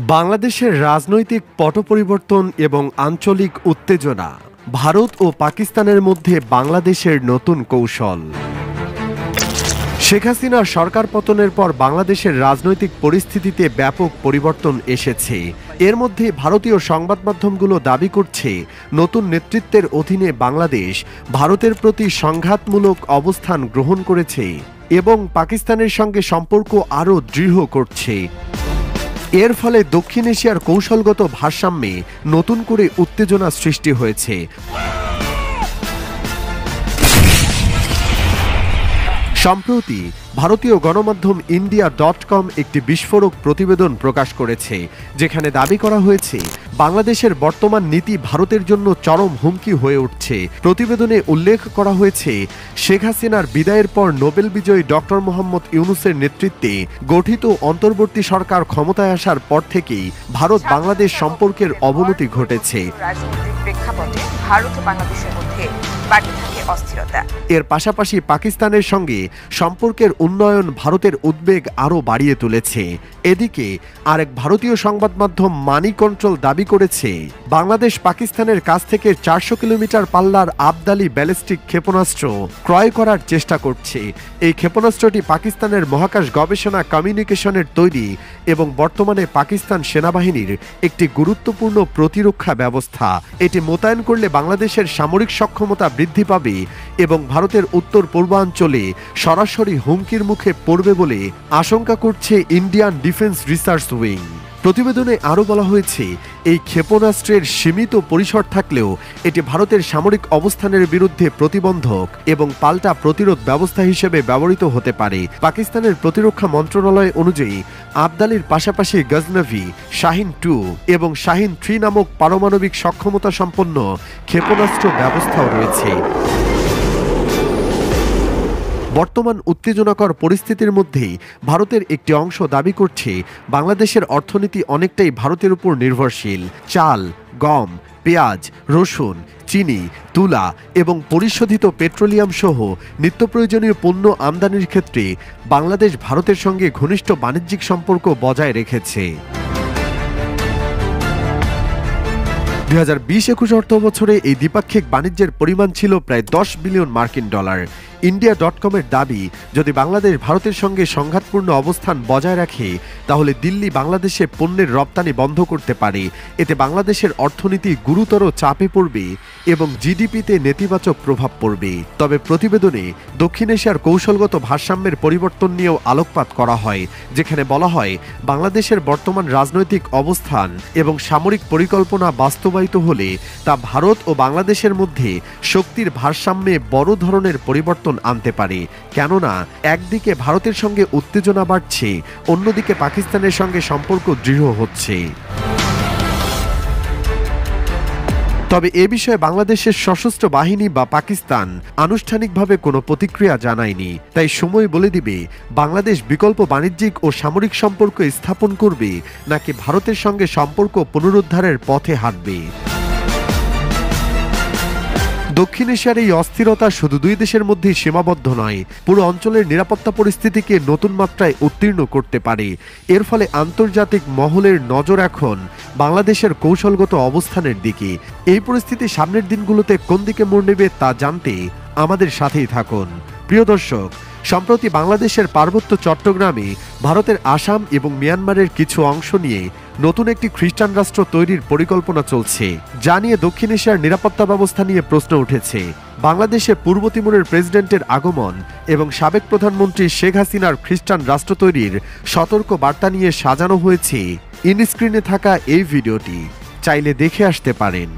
বাংলাদেশের রাজনৈতিক পট পরিবর্তন এবং আঞ্চলিক উত্তেজনা, ভারত ও পাকিস্তানের মধ্যে বাংলাদেশের নতুন কৌশল। শেখ হাসিনার সরকার পতনের পর বাংলাদেশের রাজনৈতিক পরিস্থিতিতে ব্যাপক পরিবর্তন এসেছে। এর মধ্যে ভারতীয় সংবাদ মাধ্যমগুলো দাবি করছে, নতুন নেতৃত্বের অধীনে বাংলাদেশ ভারতের প্রতি সংঘাতমূলক অবস্থান গ্রহণ করেছে এবং পাকিস্তানের সঙ্গে সম্পর্ক আরও দৃঢ় করছে। এর ফলে দক্ষিণ এশিয়ার কৌশলগত ভারসাম্যে নতুন করে উত্তেজনা সৃষ্টি হয়েছে। সম্প্রতি ভারতীয় গণমাধ্যম India.com একটি বিস্ফোরক প্রতিবেদন প্রকাশ করেছে, যেখানে দাবি করা হয়েছে বাংলাদেশের বর্তমান নীতি ভারতের জন্য চরম হুমকি হয়ে উঠছে। প্রতিবেদনে উল্লেখ করা হয়েছে, শেখ হাসিনার বিদায়ের পর নোবেল বিজয়ী ডক্টর মোহাম্মদ ইউনূসের নেতৃত্বে গঠিত অন্তর্বর্তী সরকার ক্ষমতায় আসার পর থেকেই ভারত বাংলাদেশ সম্পর্কের অবনতি ঘটেছে। ভারত ও বাংলাদেশের মধ্যে বাড়তে থাকে অস্থিরতা। এর পাশাপাশি পাকিস্তানের সঙ্গে সম্পর্কের উন্নয়ন ভারতের উদ্বেগ আরও বাড়িয়ে তুলেছে। এদিকে আরেক ভারতীয় সংবাদ মাধ্যম মানি কন্ট্রোল দাবি করেছে, বাংলাদেশ পাকিস্তানের কাছ থেকে 400 কিলোমিটার পাল্লার আবদালি ব্যালিস্টিক ক্ষেপণাস্ত্র ক্রয় করার চেষ্টা করছে। এই ক্ষেপণাস্ত্রটি পাকিস্তানের মহাকাশ গবেষণা কমিউনিকেশনের তৈরি এবং বর্তমানে পাকিস্তান সেনাবাহিনীর একটি গুরুত্বপূর্ণ প্রতিরক্ষা ব্যবস্থা। এটি মোতায়েন করলে বাংলাদেশের সামরিক সক্ষমতা বৃদ্ধি পাবে এবং ভারতের উত্তর পূর্বাঞ্চলে সরাসরি হুমকির মুখে পড়বে বলে আশঙ্কা করছে ইন্ডিয়ান ডিফেন্স রিসার্চ উইং। প্রতিবেদনে আরও বলা হয়েছে, এই ক্ষেপণাস্ত্রের সীমিত পরিসর থাকলেও এটি ভারতের সামরিক অবস্থানের বিরুদ্ধে প্রতিবন্ধক এবং পাল্টা প্রতিরোধ ব্যবস্থা হিসেবে ব্যবহৃত হতে পারে। পাকিস্তানের প্রতিরক্ষা মন্ত্রণালয় অনুযায়ী আবদালির পাশাপাশি গজনভি, শাহিন 2 এবং শাহিন 3 নামক পারমাণবিক সক্ষমতা সম্পন্ন ক্ষেপণাস্ত্র ব্যবস্থাও রয়েছে। বর্তমান উত্তেজনাকর পরিস্থিতির মধ্যেই ভারতের একটি অংশ দাবি করছে, বাংলাদেশের অর্থনীতি অনেকটাই ভারতের উপর নির্ভরশীল। চাল, গম, পেঁয়াজ, রসুন, চিনি, তুলা এবং পরিশোধিত পেট্রোলিয়াম সহ নিত্যপ্রয়োজনীয় পণ্য আমদানির ক্ষেত্রে বাংলাদেশ ভারতের সঙ্গে ঘনিষ্ঠ বাণিজ্যিক সম্পর্ক বজায় রেখেছে। 2020-21 অর্থ বছরে এই দ্বিপাক্ষিক বাণিজ্যের পরিমাণ ছিল প্রায় $10 বিলিয়ন। India.com-এর দাবি, যদি বাংলাদেশ ভারতের সঙ্গে সংঘাতপূর্ণ অবস্থান বজায় রাখে তাহলে দিল্লি বাংলাদেশে পণ্যের রপ্তানি বন্ধ করতে পারে। এতে বাংলাদেশের অর্থনীতি গুরুতর চাপে পড়বে এবং জিডিপিতে নেতিবাচক প্রভাব পড়বে। তবে প্রতিবেদনে দক্ষিণ এশিয়ার কৌশলগত ভারসাম্যের পরিবর্তন নিয়েও আলোকপাত করা হয়, যেখানে বলা হয়, বাংলাদেশের বর্তমান রাজনৈতিক অবস্থান এবং সামরিক পরিকল্পনা বাস্তবায়িত হলে তা ভারত ও বাংলাদেশের মধ্যে শক্তির ভারসাম্যে বড় ধরনের পরিবর্তন আনতে পারে। কেননা একদিকে ভারতের সঙ্গে উত্তেজনা বাড়ছে, অন্যদিকে পাকিস্তানের সঙ্গে সম্পর্ক দৃঢ় হচ্ছে। তবে এ বিষয়ে বাংলাদেশের সশস্ত্র বাহিনী বা পাকিস্তান আনুষ্ঠানিকভাবে কোনো প্রতিক্রিয়া জানায়নি। তাই সময় বলে দিবে বাংলাদেশ বিকল্প বাণিজ্যিক ও সামরিক সম্পর্ক স্থাপন করবে নাকি ভারতের সঙ্গে সম্পর্ক পুনরুদ্ধারের পথে হাঁটবে। দক্ষিণ এশিয়ার এই অস্থিরতা শুধু দুই দেশের মধ্যেই সীমাবদ্ধ নয়, পুরো অঞ্চলের নিরাপত্তা পরিস্থিতিকে নতুন মাত্রায় উত্তীর্ণ করতে পারে। এর ফলে আন্তর্জাতিক মহলের নজর এখন বাংলাদেশের কৌশলগত অবস্থানের দিকে। এই পরিস্থিতি সামনের দিনগুলোতে কোন দিকে মোড় নেবে তা জানতে আমাদের সাথেই থাকুন। প্রিয় দর্শক, সম্প্রতি বাংলাদেশের পার্বত্য চট্টগ্রামে ভারতের আসাম এবং মিয়ানমারের কিছু অংশ নিয়ে নতুন একটি খ্রিস্টান রাষ্ট্র তৈরির পরিকল্পনা চলছে, যা নিয়ে দক্ষিণ এশিয়ার নিরাপত্তা ব্যবস্থা নিয়ে প্রশ্ন উঠেছে। বাংলাদেশে পূর্ব তিমুরের প্রেসিডেন্টের আগমন এবং সাবেক প্রধানমন্ত্রী শেখ হাসিনার খ্রিস্টান রাষ্ট্র তৈরির সতর্ক বার্তা নিয়ে সাজানো হয়েছে ইনস্ক্রিনে থাকা এই ভিডিওটি, চাইলে দেখে আসতে পারেন।